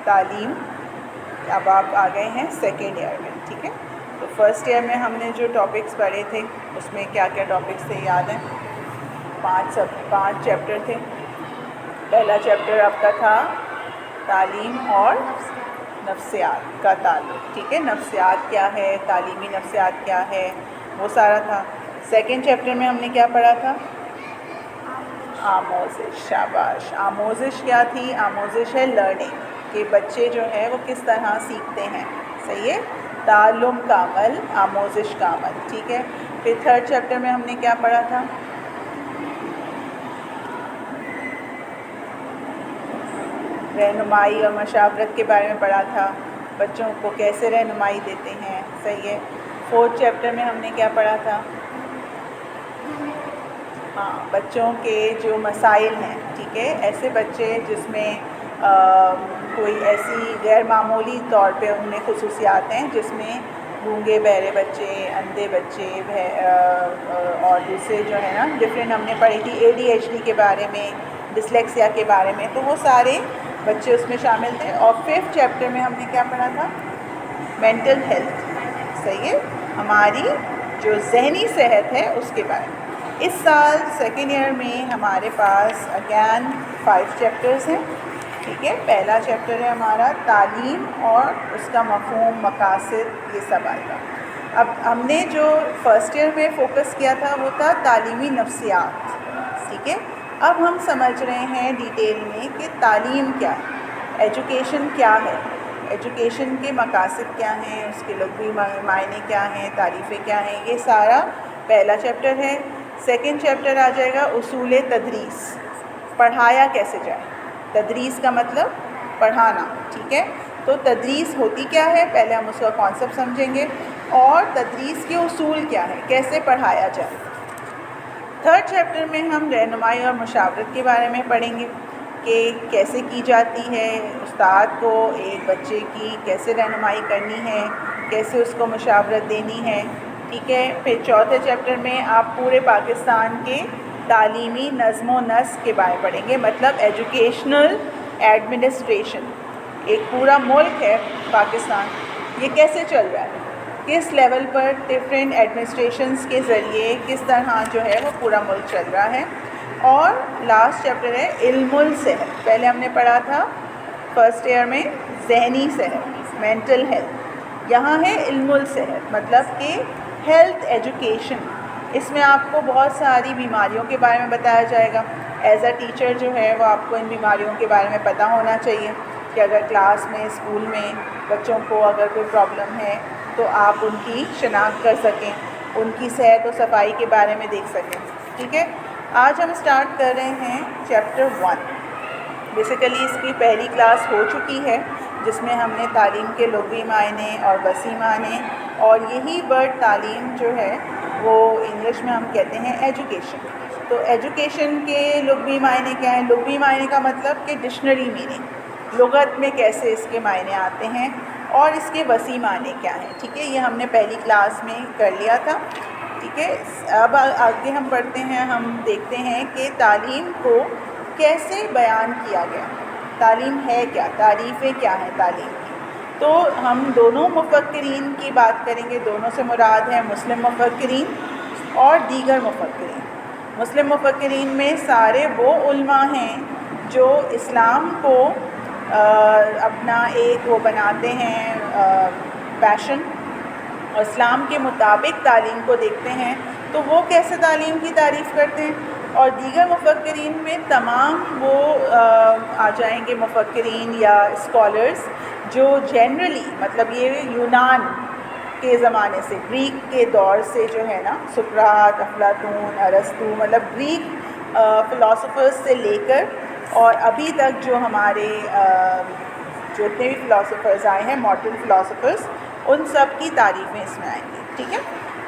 تعلیم. اب آپ آ گئے ہیں سیکنڈ ایئر میں. ٹھیک ہے, تو فرسٹ ایئر میں ہم نے جو ٹاپکس پڑھے تھے اس میں کیا کیا ٹاپکس تھے یاد ہیں؟ 5 چیپٹر تھے. پہلا چیپٹر آپ کا تھا تعلیم اور نفسیات کا تعلق. ٹھیک ہے, نفسیات کیا ہے, تعلیمی نفسیات کیا ہے, وہ سارا تھا. سیکنڈ چیپٹر میں ہم نے کیا پڑھا تھا؟ آموزش. شاباش. آموزش کیا تھی؟ آموزش ہے لرننگ, کہ بچے جو ہے وہ کس طرح سیکھتے ہیں. صحیح ہے, تعلم کا عمل, آموزش کا عمل. ٹھیک ہے, پھر تھرڈ چیپٹر میں ہم نے کیا پڑھا تھا؟ رہنمائی اور مشاورت کے بارے میں پڑھا تھا, بچوں کو کیسے رہنمائی دیتے ہیں. صحیح ہے. فورتھ چیپٹر میں ہم نے کیا پڑھا تھا؟ ہاں, بچوں کے جو مسائل ہیں. ٹھیک ہے, ایسے بچے جس میں کوئی ایسی غیر معمولی طور پہ ان میں خصوصیات ہیں جس میں گونگے بہرے بچے, اندھے بچے, اور دوسرے جو ہے نا ڈفرینٹ ہم نے پڑھی تھی ADHD کے بارے میں, ڈسلیکسیا کے بارے میں. تو وہ سارے بچے اس میں شامل تھے. اور ففتھ چیپٹر میں ہم نے کیا پڑھا تھا؟ Mental health. صحیح ہے, ہماری جو ذہنی صحت ہے اس کے بارے میں. اس سال سیکنڈ ایئر میں ہمارے پاس اگین 5 چیپٹرز ہیں. ٹھیک ہے, پہلا چیپٹر ہے ہمارا تعلیم اور اس کا مفہوم, مقاصد, یہ سب آئے گا. اب ہم نے جو فرسٹ ایئر میں فوکس کیا تھا وہ تھا تعلیمی نفسیات. ٹھیک ہے, اب ہم سمجھ رہے ہیں ڈیٹیل میں کہ تعلیم کیا ہے, ایجوکیشن کیا ہے, ایجوکیشن کے مقاصد کیا ہیں, اس کے لغوی معنی کیا ہیں, تعریفیں کیا ہیں. یہ سارا پہلا چیپٹر ہے. سیکنڈ چیپٹر آ جائے گا اصول تدریس, پڑھایا کیسے جائے. تدریس کا مطلب پڑھانا. ٹھیک ہے, تو تدریس ہوتی کیا ہے, پہلے ہم اس کا کانسیپٹ سمجھیں گے, اور تدریس کے اصول کیا ہے, کیسے پڑھایا جائے. تھرڈ چیپٹر میں ہم رہنمائی اور مشاورت کے بارے میں پڑھیں گے کہ کیسے کی جاتی ہے, استاد کو ایک بچے کی کیسے رہنمائی کرنی ہے, کیسے اس کو مشاورت دینی ہے. ٹھیک ہے, پھر چوتھے چیپٹر میں آپ پورے پاکستان کے تعلیمی نظم و نسق کے بارے میں پڑھیں گے, مطلب ایجوکیشنل ایڈمنسٹریشن. ایک پورا ملک ہے پاکستان, یہ کیسے چل رہا ہے, کس لیول پر ڈفرینٹ ایڈمنسٹریشنز کے ذریعے کس طرح جو ہے وہ پورا ملک چل رہا ہے. اور لاسٹ چیپٹر ہے علم الصحت. پہلے ہم نے پڑھا تھا فرسٹ ایئر میں ذہنی صحت, مینٹل ہیلتھ. یہاں ہے علم الصحت, مطلب کہ ہیلتھ ایجوکیشن. اس میں آپ کو بہت ساری بیماریوں کے بارے میں بتایا جائے گا. ایز اے ٹیچر جو ہے وہ آپ کو ان بیماریوں کے بارے میں پتہ ہونا چاہیے کہ اگر کلاس میں, اسکول میں بچوں کو اگر کوئی پرابلم ہے تو آپ ان کی شناخت کر سکیں, ان کی صحت و صفائی کے بارے میں دیکھ سکیں. ٹھیک ہے, آج ہم اسٹارٹ کر رہے ہیں چیپٹر 1. بیسیکلی اس کی پہلی کلاس ہو چکی ہے جس میں ہم نے تعلیم کے لغوی معنی اور وسیع معنی, اور یہی ورڈ تعلیم جو ہے وہ انگلش میں ہم کہتے ہیں ایجوکیشن. تو ایجوکیشن کے لغوی معنی کیا ہیں؟ لغوی معنی کا مطلب کہ ڈکشنری میننگ, لغت میں کیسے اس کے معنی آتے ہیں, اور اس کے وسیع معنی کیا ہیں. ٹھیک ہے, یہ ہم نے پہلی کلاس میں کر لیا تھا. ٹھیک ہے, اب آگے ہم پڑھتے ہیں, ہم دیکھتے ہیں کہ تعلیم کو کیسے بیان کیا گیا, تعلیم ہے کیا, تعریفیں کیا ہیں تعلیم کی. تو ہم دونوں مفکرین کی بات کریں گے. دونوں سے مراد ہیں مسلم مفکرین اور دیگر مفکرین. مسلم مفکرین میں سارے وہ علماء ہیں جو اسلام کو اپنا ایک وہ بناتے ہیں پیشن, اور اسلام کے مطابق تعلیم کو دیکھتے ہیں, تو وہ کیسے تعلیم کی تعریف کرتے ہیں. اور دیگر مفکرین میں تمام وہ آ جائیں گے مفکرین یا اسکالرز جو جنرلی, مطلب یہ یونان کے زمانے سے, گریک کے دور سے جو ہے نا, سقراط, افلاطون, ارسطو, مطلب گریک فلاسفرز سے لے کر اور ابھی تک جو ہمارے جو اتنے بھی فلاسفرز آئے ہیں, ماڈرن فلاسفرز, ان سب کی تعریفیں اس میں آئیں گی. ٹھیک ہے,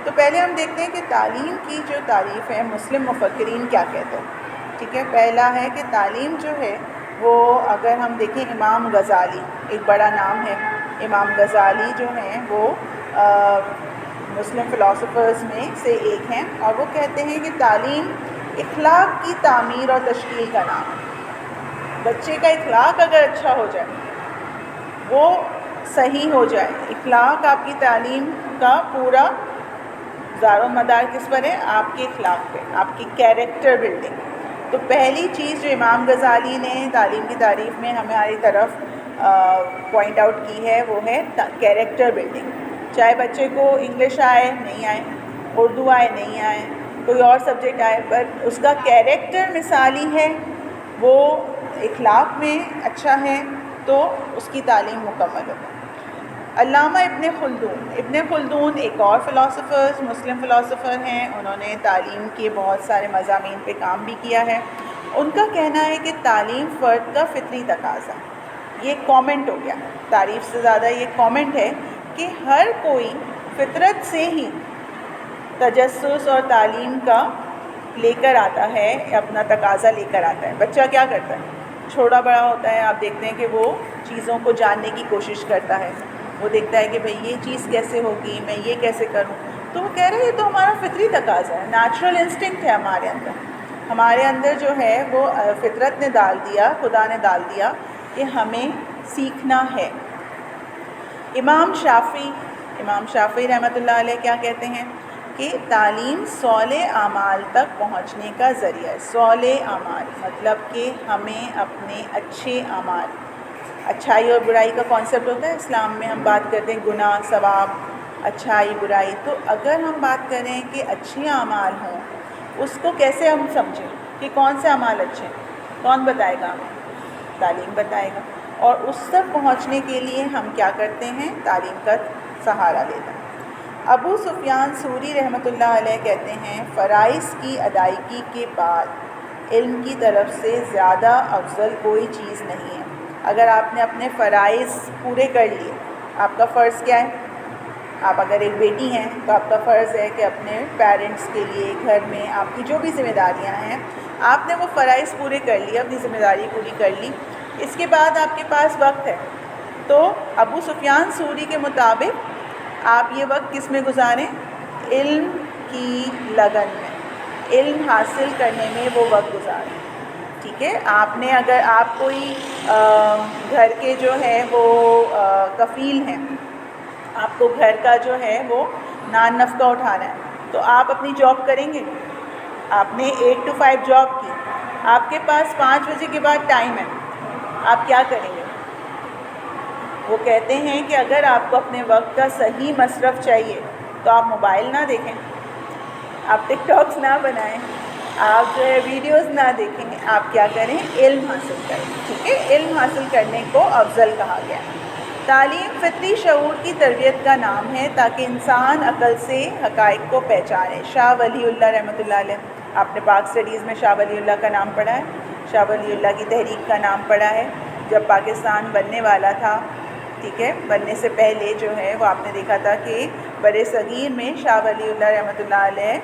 تو پہلے ہم دیکھتے ہیں کہ تعلیم کی جو تعریف ہے مسلم مفکرین کیا کہتے ہیں. ٹھیک ہے, پہلا ہے کہ تعلیم جو ہے وہ, اگر ہم دیکھیں امام غزالی ایک بڑا نام ہے. امام غزالی جو ہیں وہ مسلم فلاسفرز میں سے ایک ہیں, اور وہ کہتے ہیں کہ تعلیم اخلاق کی تعمیر اور تشکیل کا نام ہے. بچے کا اخلاق اگر اچھا ہو جائے وہ صحیح ہو جائے. اخلاق آپ کی تعلیم کا پورا دار و مدار کس پر ہے؟ آپ کے اخلاق پہ، آپ کی کیریکٹر بلڈنگ. تو پہلی چیز جو امام غزالی نے تعلیم کی تعریف میں ہماری طرف پوائنٹ آؤٹ کی ہے وہ ہے کیریکٹر بلڈنگ. چاہے بچے کو انگلش آئے نہیں آئے، اردو آئے نہیں آئے، کوئی اور سبجیکٹ آئے، پر اس کا کیریکٹر مثالی ہے، وہ اخلاق میں اچھا ہے، تو اس کی تعلیم مکمل ہوگی. علامہ ابن خلدون ایک اور فلاسفر، مسلم فلاسفر ہیں. انہوں نے تعلیم کے بہت سارے مضامین پہ کام بھی کیا ہے. ان کا کہنا ہے کہ تعلیم فرد کا فطری تقاضا. یہ کامنٹ ہو گیا، تعریف سے زیادہ یہ کامنٹ ہے کہ ہر کوئی فطرت سے ہی تجسس اور تعلیم کا لے کر آتا ہے، اپنا تقاضا لے کر آتا ہے. بچہ کیا کرتا ہے؟ چھوٹا بڑا ہوتا ہے، آپ دیکھتے ہیں کہ وہ چیزوں کو جاننے کی کوشش کرتا ہے. وہ دیکھتا ہے کہ بھئی یہ چیز کیسے ہوگی، میں یہ کیسے کروں. تو وہ کہہ رہے ہیں یہ تو ہمارا فطری تقاضا ہے، نیچرل انسٹنکٹ ہے ہمارے اندر. ہمارے اندر جو ہے وہ فطرت نے ڈال دیا، خدا نے ڈال دیا کہ ہمیں سیکھنا ہے. امام شافعی رحمۃ اللہ علیہ کیا کہتے ہیں کہ تعلیم صالح اعمال تک پہنچنے کا ذریعہ ہے. صالح اعمال مطلب کہ ہمیں اپنے اچھے اعمال، اچھائی اور برائی کا کانسیپٹ ہوتا ہے اسلام میں. ہم بات کرتے ہیں گناہ، ثواب، اچھائی، برائی. تو اگر ہم بات کریں کہ اچھے اعمال ہوں، اس کو کیسے ہم سمجھیں کہ کون سے اعمال اچھے ہیں؟ کون بتائے گا ہمیں؟ تعلیم بتائے گا. اور اس تک پہنچنے کے لیے ہم کیا کرتے ہیں؟ تعلیم کا سہارا لیتے ہیں. ابو سفیان ثوری رحمۃ اللہ علیہ کہتے ہیں فرائض کی ادائیگی کے بعد علم کی طرف سے زیادہ افضل کوئی چیز نہیں ہے. اگر آپ نے اپنے فرائض پورے کر لیے، آپ کا فرض کیا ہے؟ آپ اگر ایک بیٹی ہیں تو آپ کا فرض ہے کہ اپنے پیرنٹس کے لیے، گھر میں آپ کی جو بھی ذمہ داریاں ہیں، آپ نے وہ فرائض پورے کر لیے، اپنی ذمہ داری پوری کر لی. اس کے بعد آپ کے پاس وقت ہے. تو ابو سفیان ثوری کے مطابق آپ یہ وقت کس میں گزاریں؟ علم کی لگن میں، علم حاصل کرنے میں وہ وقت گزاریں. ٹھیک ہے. آپ نے اگر آپ کوئی گھر کے جو ہے وہ کفیل ہیں، آپ کو گھر کا جو ہے وہ نان نفقہ اٹھانا ہے، تو آپ اپنی جاب کریں گے. آپ نے 8 to 5 جاب کی، آپ کے پاس 5 بجے کے بعد ٹائم ہے، آپ کیا کریں گے؟ وہ کہتے ہیں کہ اگر آپ کو اپنے وقت کا صحیح مصرف چاہیے تو آپ موبائل نہ دیکھیں، آپ ٹک ٹاکس نہ بنائیں، آپ جو ہے ویڈیوز نہ دیکھیں. آپ کیا کریں؟ علم حاصل کریں. ٹھیک ہے. علم حاصل کرنے کو افضل کہا گیا. تعلیم فطری شعور کی تربیت کا نام ہے تاکہ انسان عقل سے حقائق کو پہچانے. شاہ ولی اللہ رحمۃ اللہ علیہ، آپ نے پاک اسٹڈیز میں شاہ ولی اللہ کا نام پڑھا ہے، شاہ ولی اللہ کی تحریک کا نام پڑھا ہے. جب پاکستان بننے والا تھا، ٹھیک ہے، بننے سے پہلے جو ہے وہ آپ نے دیکھا تھا کہ بر صغیر میں شاہ ولی اللہ رحمۃ اللہ علیہ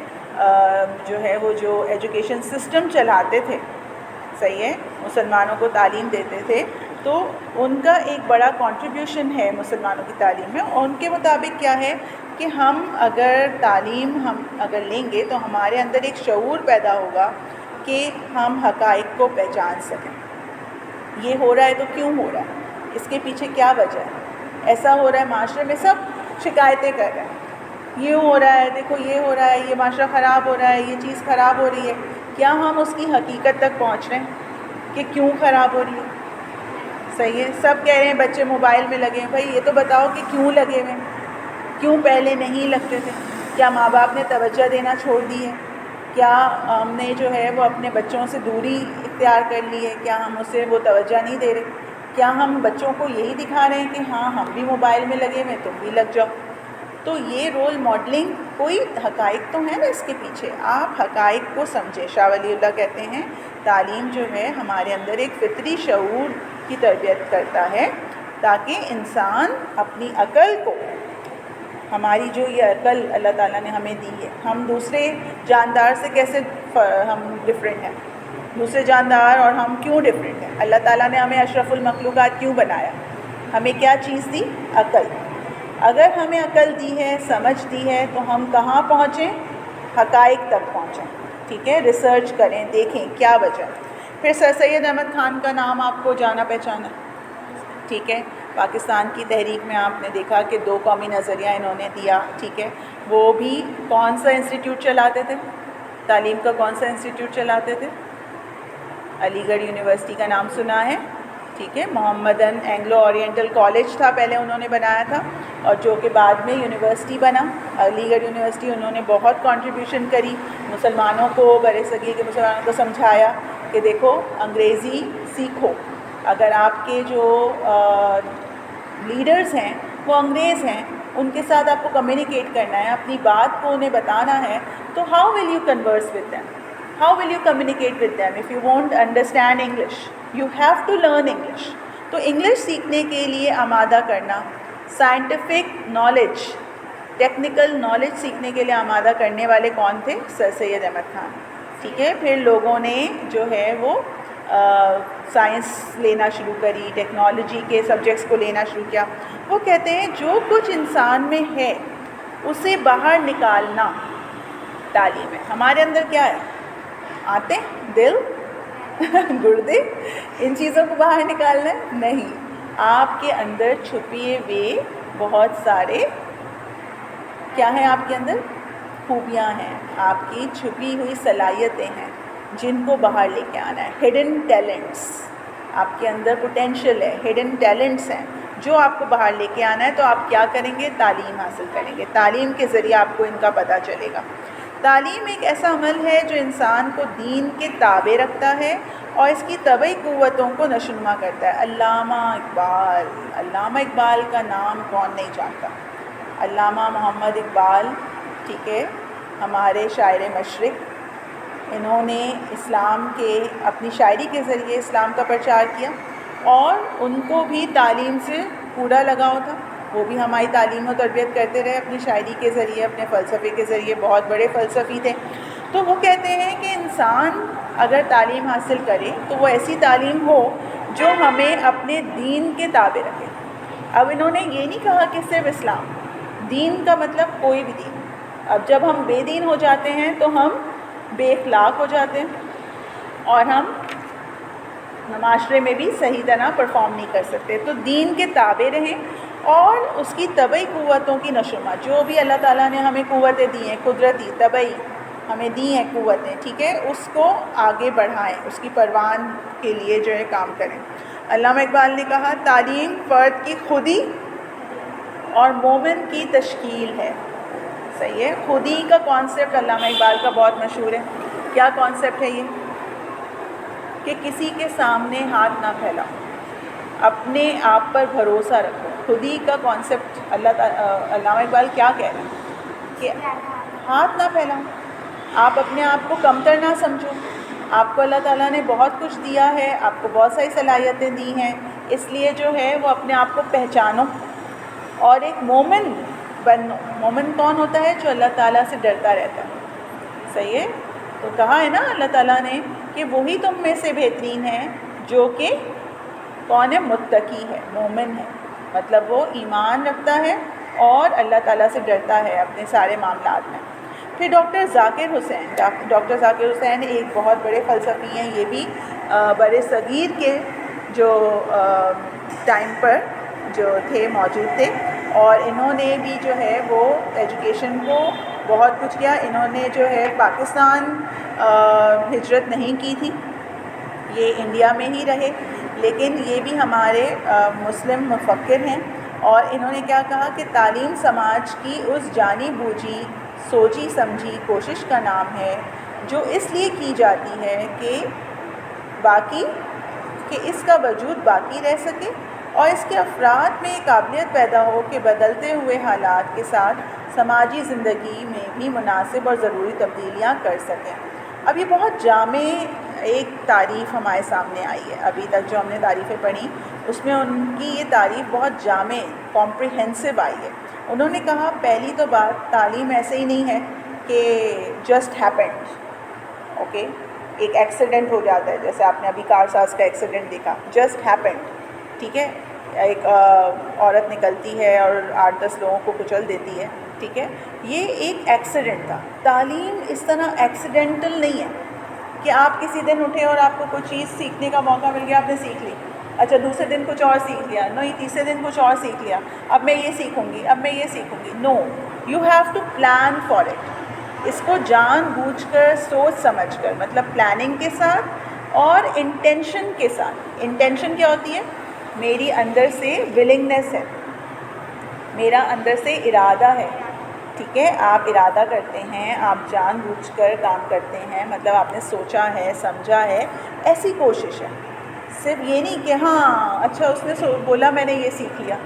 جو ہے وہ جو ایجوکیشن سسٹم چلاتے تھے، صحیح ہے، مسلمانوں کو تعلیم دیتے تھے. تو ان کا ایک بڑا کنٹریبیوشن ہے مسلمانوں کی تعلیم میں. ان کے مطابق کیا ہے کہ ہم اگر تعلیم لیں گے تو ہمارے اندر ایک شعور پیدا ہوگا کہ ہم حقائق کو پہچان سکیں. یہ ہو رہا ہے تو کیوں ہو رہا ہے؟ اس کے پیچھے کیا وجہ ہے؟ ایسا ہو رہا ہے، معاشرے میں سب شکایتیں کر رہے ہیں، یہ ہو رہا ہے، دیکھو یہ ہو رہا ہے، یہ معاشرہ خراب ہو رہا ہے، یہ چیز خراب ہو رہی ہے. کیا ہم اس کی حقیقت تک پہنچ رہے ہیں کہ کیوں خراب ہو رہی ہے؟ صحیح ہے. سب کہہ رہے ہیں بچے موبائل میں لگے ہیں. بھائی یہ تو بتاؤ کہ کیوں لگے ہوئے ہیں؟ کیوں پہلے نہیں لگتے تھے؟ کیا ماں باپ نے توجہ دینا چھوڑ دی ہے؟ کیا ہم نے جو ہے وہ اپنے بچوں سے دوری اختیار کر لی ہے؟ کیا ہم اسے وہ توجہ نہیں دے رہے؟ کیا ہم بچوں کو یہی دکھا رہے ہیں کہ ہاں ہم بھی موبائل میں لگے ہوئے، تم بھی لگ جاؤ؟ تو یہ رول ماڈلنگ، کوئی حقائق تو ہے نا اس کے پیچھے. آپ حقائق کو سمجھیں. شاہ ولی اللہ کہتے ہیں تعلیم جو ہے ہمارے اندر ایک فطری شعور کی تربیت کرتا ہے تاکہ انسان اپنی عقل کو، ہماری جو یہ عقل اللہ تعالیٰ نے ہمیں دی ہے، ہم دوسرے جاندار سے کیسے ہم ڈفرینٹ ہیں، دوسرے جاندار اور ہم کیوں ڈفرینٹ ہیں؟ اللہ تعالیٰ نے ہمیں اشرف المخلوقات کیوں بنایا؟ ہمیں کیا چیز دی؟ عقل. اگر ہمیں عقل دی ہے، سمجھ دی ہے، تو ہم کہاں پہنچیں؟ حقائق تک پہنچیں. ٹھیک ہے. ریسرچ کریں، دیکھیں کیا وجہ. پھر سر سید احمد خان کا نام آپ کو جانا پہچانا ہے. ٹھیک ہے. پاکستان کی تحریک میں آپ نے دیکھا کہ 2 قومی نظریہ انہوں نے دیا. ٹھیک ہے. وہ بھی کون سا انسٹیٹیوٹ چلاتے تھے؟ تعلیم کا کون سا انسٹیٹیوٹ چلاتے تھے؟ علی گڑھ یونیورسٹی کا نام سنا ہے. ٹھیک ہے. محمدن اینگلو اورینٹل کالج تھا پہلے انہوں نے بنایا تھا، اور جو کہ بعد میں یونیورسٹی بنا علی گڑھ یونیورسٹی. انہوں نے بہت کنٹریبیوشن کری مسلمانوں کو، بر صغیر کے مسلمانوں کو سمجھایا کہ دیکھو انگریزی سیکھو. اگر آپ کے جو لیڈرز ہیں وہ انگریز ہیں، ان کے ساتھ آپ کو کمیونیکیٹ کرنا ہے، اپنی بات کو انہیں بتانا ہے، تو how will you converse with them? How will you communicate with them if you won't understand English? You have to learn English. تو انگلش سیکھنے کے لیے آمادہ کرنا، سائنٹیفک نالج، ٹیکنیکل نالج سیکھنے کے لیے آمادہ کرنے والے کون تھے؟ سر سید احمد خان. ٹھیک ہے. پھر لوگوں نے جو ہے وہ سائنس لینا شروع کری، ٹیکنالوجی کے سبجیکٹس کو لینا شروع کیا. وہ کہتے ہیں جو کچھ انسان میں ہے اسے باہر نکالنا تعلیم ہے. ہمارے اندر کیا ہے؟ آنتیں، دل، گردے، ان چیزوں کو باہر نکالنا ہے؟ نہیں. آپ کے اندر چھپے ہوئے بہت سارے کیا ہیں؟ آپ کے اندر خوبیاں ہیں، آپ کی چھپی ہوئی صلاحیتیں ہیں جن کو باہر لے کے آنا ہے. ہڈن ٹیلنٹس، آپ کے اندر پوٹینشیل ہے، ہڈن ٹیلنٹس ہیں جو آپ کو باہر لے کے آنا ہے. تو آپ کیا کریں گے؟ تعلیم حاصل کریں گے. تعلیم کے ذریعے آپ کو ان کا پتہ چلے گا. تعلیم ایک ایسا عمل ہے جو انسان کو دین کے تابع رکھتا ہے اور اس کی طبعی قوتوں کو نشوونما کرتا ہے. علامہ اقبال کا نام کون نہیں جانتا؟ علامہ محمد اقبال، ٹھیک ہے، ہمارے شاعر مشرق. انہوں نے اسلام کے اپنی شاعری کے ذریعے اسلام کا پرچار کیا، اور ان کو بھی تعلیم سے پورا لگاؤ تھا. وہ بھی ہماری تعلیم و تربیت کرتے رہے اپنی شاعری کے ذریعے، اپنے فلسفے کے ذریعے. بہت بڑے فلسفی تھے. تو وہ کہتے ہیں کہ انسان اگر تعلیم حاصل کرے تو وہ ایسی تعلیم ہو جو ہمیں اپنے دین کے تابع رکھے. اب انہوں نے یہ نہیں کہا کہ صرف اسلام، دین کا مطلب کوئی بھی دین. اب جب ہم بے دین ہو جاتے ہیں تو ہم بے اخلاق ہو جاتے ہیں اور ہم معاشرے میں بھی صحیح طرح پرفارم نہیں کر سکتے. تو دین کے تابع رہیں اور اس کی طبعی قوتوں کی نشوونما، جو بھی اللہ تعالیٰ نے ہمیں قوتیں دی ہیں، قدرتی طبعی ہمیں دی ہیں قوتیں، ٹھیک ہے، اس کو آگے بڑھائیں، اس کی پروان کے لیے جو ہے کام کریں. علامہ اقبال نے کہا تعلیم فرد کی خودی اور مومن کی تشکیل ہے. صحیح ہے. خودی کا کانسیپٹ علامہ اقبال کا بہت مشہور ہے. کیا کانسیپٹ ہے یہ؟ کہ کسی کے سامنے ہاتھ نہ پھیلاؤ، اپنے آپ پر بھروسہ رکھو. خودی کا کانسیپٹ علامہ اقبال کیا کہہ رہے ہیں؟ کہ ہاتھ نہ پھیلاؤ، آپ اپنے آپ کو کمتر نہ سمجھو. آپ کو اللہ تعالیٰ نے بہت کچھ دیا ہے، آپ کو بہت ساری صلاحیتیں دی ہیں، اس لیے جو ہے وہ اپنے آپ کو پہچانو اور ایک مومن بنو. مومن کون ہوتا ہے؟ جو اللہ تعالیٰ سے ڈرتا رہتا ہے. صحیح ہے. تو کہا ہے نا اللہ تعالیٰ نے کہ وہی تم میں سے بہترین ہے جو کہ کون ہے؟ متقی ہے، مومن ہے. مطلب وہ ایمان رکھتا ہے اور اللہ تعالیٰ سے ڈرتا ہے اپنے سارے معاملات میں. پھر ڈاکٹر ذاکر حسین ایک بہت بڑے فلسفی ہیں. یہ بھی بر صغیر کے جو ٹائم پر جو تھے موجود تھے، اور انہوں نے بھی جو ہے وہ ایجوکیشن کو بہت کچھ کیا. انہوں نے جو ہے پاکستان ہجرت نہیں کی تھی، یہ انڈیا میں ہی رہے، لیکن یہ بھی ہمارے مسلم مفکر ہیں. اور انہوں نے کیا کہا کہ تعلیم سماج کی اس جانی بوجھی سوچی سمجھی کوشش کا نام ہے جو اس لیے کی جاتی ہے کہ اس کا وجود باقی رہ سکے اور اس کے افراد میں یہ قابلیت پیدا ہو کہ بدلتے ہوئے حالات کے ساتھ سماجی زندگی میں بھی مناسب اور ضروری تبدیلیاں کر سکیں. اب یہ بہت جامع ایک تعریف ہمارے سامنے آئی ہے. ابھی تک جو ہم نے تعریفیں پڑھی اس میں ان کی یہ تعریف بہت جامع کمپریہنسو آئی ہے. انہوں نے کہا پہلی تو بات، تعلیم ایسے ہی نہیں ہے کہ جسٹ ہیپنڈ، اوکے، ایک ایکسیڈنٹ ہو جاتا ہے، جیسے آپ نے ابھی کار ساز کا ایکسیڈنٹ دیکھا، جسٹ ہیپنڈ. ٹھیک ہے. ایک عورت نکلتی ہے اور 8-10 لوگوں کو کچل دیتی ہے. ٹھیک ہے. یہ ایک ایکسیڈنٹ تھا. تعلیم اس طرح ایکسیڈنٹل نہیں ہے کہ آپ کسی دن اٹھے اور آپ کو کوئی چیز سیکھنے کا موقع مل گیا، آپ نے سیکھ لی. اچھا دوسرے دن کچھ اور سیکھ لیا، نہیں تیسرے دن کچھ اور سیکھ لیا، اب میں یہ سیکھوں گی، اب میں یہ سیکھوں گی. No, you have to plan for it. اس کو جان بوجھ کر سوچ سمجھ کر، مطلب پلاننگ کے ساتھ اور انٹینشن کے ساتھ. انٹینشن کیا ہوتی ہے؟ میری اندر سے ولنگنیس ہے، میرا اندر سے ارادہ ہے. ٹھیک ہے، آپ ارادہ کرتے ہیں، آپ جان بوجھ کر کام کرتے ہیں، مطلب آپ نے سوچا ہے، سمجھا ہے، ایسی کوشش ہے. صرف یہ نہیں کہ ہاں اچھا اس نے بولا میں نے یہ سیکھ لیا،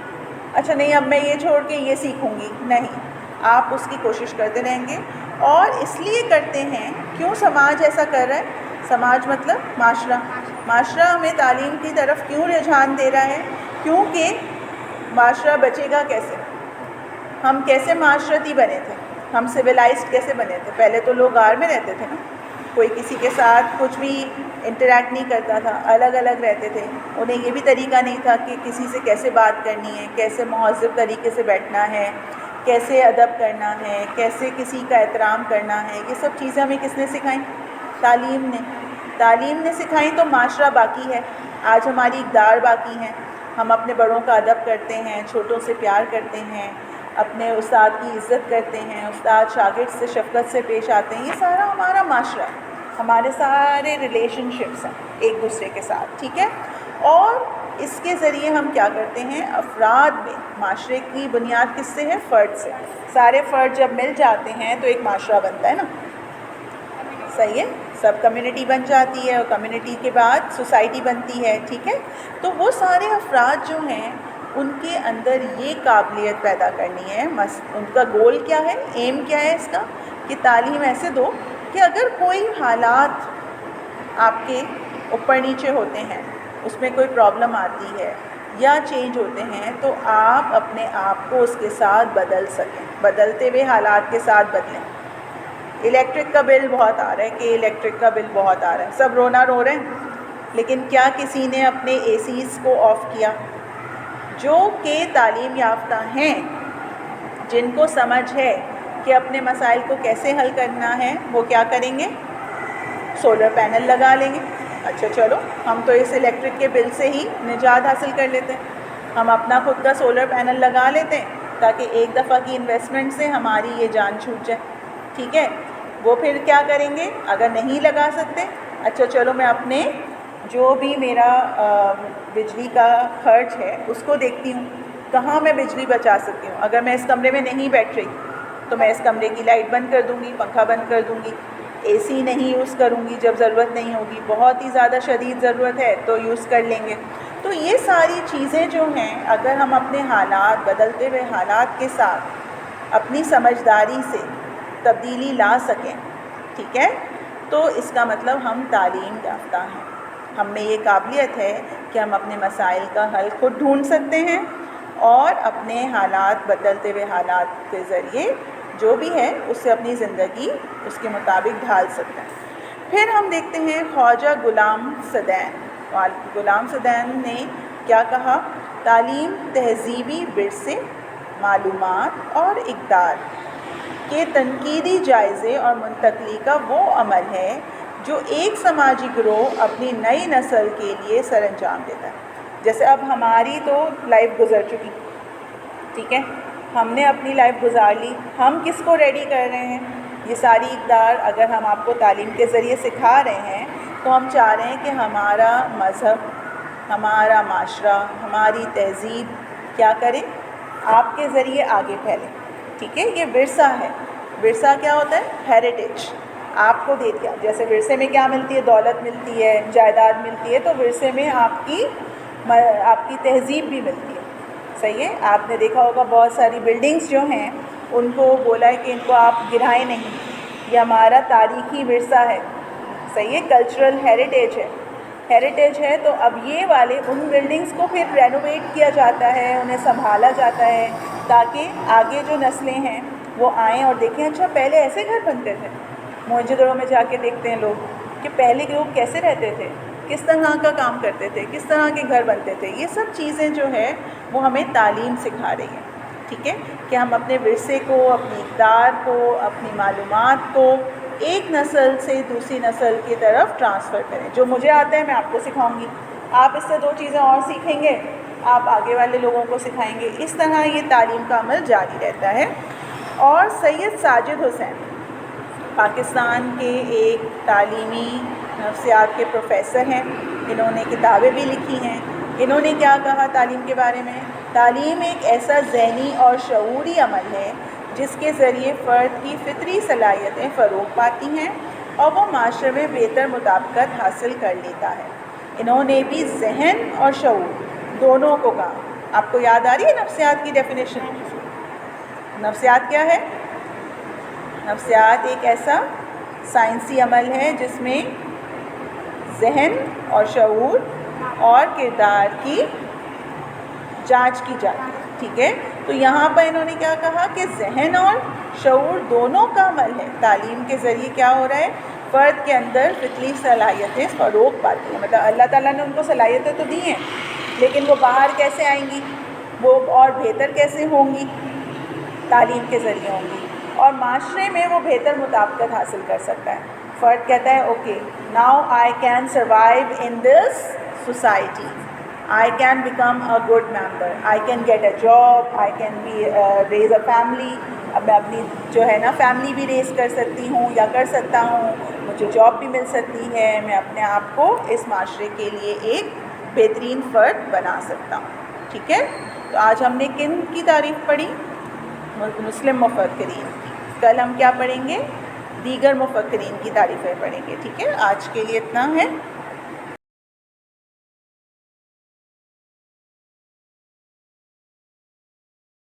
اچھا نہیں اب میں یہ چھوڑ کے یہ سیکھوں گی. نہیں، آپ اس کی کوشش کرتے رہیں گے. اور اس لیے کرتے ہیں کیوں سماج ایسا کر رہا ہے؟ سماج مطلب معاشرہ. معاشرہ ہمیں تعلیم کی طرف کیوں رجحان دے رہا ہے؟ کیونکہ معاشرہ بچے گا کیسے؟ ہم کیسے معاشرتی بنے تھے؟ ہم سویلائزڈ کیسے بنے تھے؟ پہلے تو لوگ غار میں رہتے تھے نا، کوئی کسی کے ساتھ کچھ بھی انٹریکٹ نہیں کرتا تھا، الگ الگ رہتے تھے. انہیں یہ بھی طریقہ نہیں تھا کہ کسی سے کیسے بات کرنی ہے، کیسے مہذب طریقے سے بیٹھنا ہے، کیسے ادب کرنا ہے، کیسے کسی کا احترام کرنا ہے. یہ سب چیزیں ہمیں کس نے سکھائیں؟ تعلیم نے. تعلیم نے سکھائیں تو معاشرہ باقی ہے. آج ہماری اقدار باقی ہیں، ہم اپنے بڑوں کا ادب کرتے ہیں، چھوٹوں سے پیار کرتے ہیں، اپنے استاد کی عزت کرتے ہیں، استاد شاگرد سے شفقت سے پیش آتے ہیں. یہ سارا ہمارا معاشرہ ہے، ہمارے سارے ریلیشن شپس ہیں ایک دوسرے کے ساتھ. ٹھیک ہے، اور اس کے ذریعے ہم کیا کرتے ہیں؟ افراد میں، معاشرے کی بنیاد کس سے ہے؟ فرد سے. سارے فرد جب مل جاتے ہیں تو ایک معاشرہ بنتا ہے نا. صحیح ہے، سب کمیونٹی بن جاتی ہے، اور کمیونٹی کے بعد سوسائٹی بنتی ہے. ٹھیک ہے، تو وہ سارے افراد جو ہیں ان کے اندر یہ قابلیت پیدا کرنی ہے. ان کا گول کیا ہے؟ ایم کیا ہے اس کا؟ کہ تعلیم ایسے دو کہ اگر کوئی حالات آپ کے اوپر نیچے ہوتے ہیں، اس میں کوئی پرابلم آتی ہے یا چینج ہوتے ہیں، تو آپ اپنے آپ کو اس کے ساتھ بدل سکیں، بدلتے ہوئے حالات کے ساتھ بدلیں. الیکٹرک کا بل بہت آ رہا ہے کہ الیکٹرک کا بل بہت آ رہا ہے، سب رونا رو رہے ہیں، لیکن کیا کسی نے اپنے اے سیز کو آف کیا؟ جو کہ تعلیم یافتہ ہیں، جن کو سمجھ ہے کہ اپنے مسائل کو کیسے حل کرنا ہے، وہ کیا کریں گے؟ سولر پینل لگا لیں گے. اچھا چلو، ہم تو اس الیکٹرک کے بل سے ہی نجات حاصل کر لیتے ہیں، ہم اپنا خود کا سولر پینل لگا لیتے ہیں تاکہ ایک دفعہ کی انویسٹمنٹ سے ہماری یہ جان چھوٹ جائے. ٹھیک ہے، وہ پھر کیا کریں گے اگر نہیں لگا سکتے؟ اچھا چلو میں اپنے جو بھی میرا بجلی کا خرچ ہے اس کو دیکھتی ہوں، کہاں میں بجلی بچا سکتی ہوں. اگر میں اس کمرے میں نہیں بیٹھ رہی تو میں اس کمرے کی لائٹ بند کر دوں گی، پنکھا بند کر دوں گی، اے سی نہیں یوز کروں گی جب ضرورت نہیں ہوگی، بہت ہی زیادہ شدید ضرورت ہے تو یوز کر لیں گے. تو یہ ساری چیزیں جو ہیں اگر ہم اپنے حالات، بدلتے ہوئے حالات کے ساتھ اپنی سمجھداری سے تبدیلی لا سکیں، ٹھیک ہے، تو اس کا مطلب ہم تعلیم یافتہ ہیں. ہم میں یہ قابلیت ہے کہ ہم اپنے مسائل کا حل خود ڈھونڈ سکتے ہیں اور اپنے حالات، بدلتے ہوئے حالات کے ذریعے جو بھی ہے اس سے اپنی زندگی اس کے مطابق ڈھال سکتے ہیں. پھر ہم دیکھتے ہیں خواجہ غلام سدین. غلام سدین نے کیا کہا؟ تعلیم تہذیبی ورثے، معلومات اور اقدار کے تنقیدی جائزے اور منتقلی کا وہ عمل ہے جو ایک سماجی گروہ اپنی نئی نسل کے لیے سر انجام دیتا ہے. جیسے اب ہماری تو لائف گزر چکی، ٹھیک ہے، ہم نے اپنی لائف گزار لی، ہم کس کو ریڈی کر رہے ہیں؟ یہ ساری اقدار اگر ہم آپ کو تعلیم کے ذریعے سکھا رہے ہیں تو ہم چاہ رہے ہیں کہ ہمارا مذہب، ہمارا معاشرہ، ہماری تہذیب کیا کریں؟ آپ کے ذریعے آگے پھیلیں. ٹھیک ہے، یہ ورثہ ہے. ورثہ کیا ہوتا ہے؟ ہیریٹیج. آپ کو دے دیا، جیسے ورثے میں کیا ملتی ہے؟ دولت ملتی ہے، جائیداد ملتی ہے، تو ورثے میں آپ کی تہذیب بھی ملتی ہے. صحیح ہے، آپ نے دیکھا ہوگا بہت ساری بلڈنگز جو ہیں ان کو بولا ہے کہ ان کو آپ گرائیں نہیں، یہ ہمارا تاریخی ورثہ ہے. صحیح ہے، کلچرل ہیریٹیج ہے. تو اب یہ والے ان بلڈنگز کو پھر رینوویٹ کیا جاتا ہے، انہیں سنبھالا جاتا ہے تاکہ آگے جو نسلیں ہیں وہ آئیں اور دیکھیں اچھا پہلے ایسے گھر بنتے تھے. موہنجو میں جا کے دیکھتے ہیں لوگ کہ پہلے لوگ کیسے رہتے تھے، کس طرح کا کام کرتے تھے، کس طرح کے گھر بنتے تھے. یہ سب چیزیں جو ہے وہ ہمیں تعلیم سکھا رہی ہے. ٹھیک ہے، کہ ہم اپنے ورثے کو، اپنی اقدار کو، اپنی معلومات کو ایک نسل سے دوسری نسل کی طرف ٹرانسفر کریں. جو مجھے آتا ہے میں آپ کو سکھاؤں گی، آپ اس سے 2 چیزیں اور سیکھیں گے، آپ آگے والے لوگوں کو سکھائیں گے. اس طرح یہ تعلیم کا عمل جاری رہتا ہے. اور سید ساجد حسین پاکستان کے ایک تعلیمی نفسیات کے پروفیسر ہیں. انہوں نے کتابیں بھی لکھی ہیں. انہوں نے کیا کہا تعلیم کے بارے میں؟ تعلیم ایک ایسا ذہنی اور شعوری عمل ہے جس کے ذریعے فرد کی فطری صلاحیتیں فروغ پاتی ہیں اور وہ معاشرے میں بہتر مطابقت حاصل کر لیتا ہے. انہوں نے بھی ذہن اور شعور دونوں کو کہا. آپ کو یاد آ رہی ہے نفسیات کی ڈیفینیشن؟ نفسیات کیا ہے؟ نفسیات ایک ایسا سائنسی عمل ہے جس میں ذہن اور شعور اور کردار کی جانچ کی جاتی ہے. ٹھیک ہے، تو یہاں پر انہوں نے کیا کہا کہ ذہن اور شعور دونوں کا عمل ہے. تعلیم کے ذریعے کیا ہو رہا ہے؟ فرد کے اندر فطری صلاحیتیں فروغ پاتی ہیں. مطلب اللہ تعالیٰ نے ان کو صلاحیتیں تو دی ہیں، لیکن وہ باہر کیسے آئیں گی، وہ اور بہتر کیسے ہوں گی؟ تعلیم کے ذریعے ہوں گی، اور معاشرے میں وہ بہتر مطابقت حاصل کر سکتا ہے. فرد کہتا ہے okay now I can survive in this society, I can become a good member, I can get a job, I can be raise a family. اب میں اپنی جو ہے نا فیملی بھی ریز کر سکتی ہوں یا کر سکتا ہوں، مجھے جاب بھی مل سکتی ہے، میں اپنے آپ کو اس معاشرے کے لیے ایک بہترین فرد بنا سکتا ہوں. ٹھیک ہے، تو آج ہم نے کن کی تعریف پڑھی؟ مسلم مفکرین. کل ہم کیا پڑھیں گے؟ دیگر مفکرین کی تعریفیں پڑھیں گے. ٹھیک ہے، آج کے لیے اتنا ہے.